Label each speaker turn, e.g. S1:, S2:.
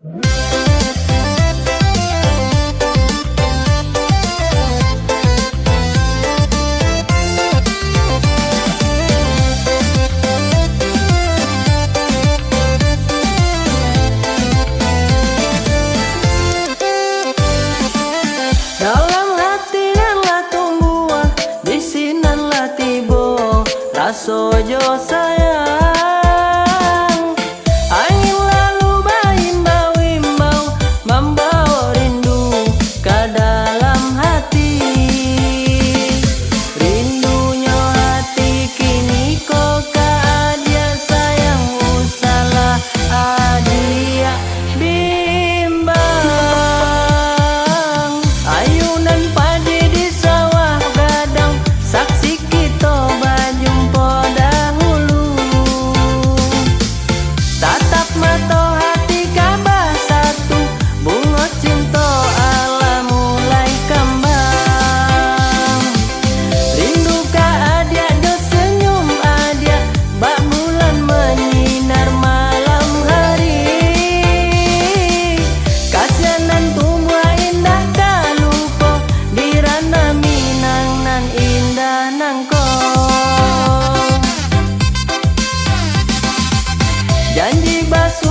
S1: Dalam hati nanlah tumbuhan, di sinanlah tibo rasojo sayang. Angin lalu baimbau-imbau, membawa rindu ke dalam hati. Rindunya hati kini kok ke adia sayang, usalah adia bimbang. Ayunan padi di sawah gadang, saksi kita berjumpa dahulu. Tatap mata hati kabah satu, bunga cinta ala mulai kembang. Rindu ka adia jo senyum adia, bak bulan menyinar malam hari. Kasianan tumbuh indah kalupo, di rana Minang nan indah nangko. Janji basuh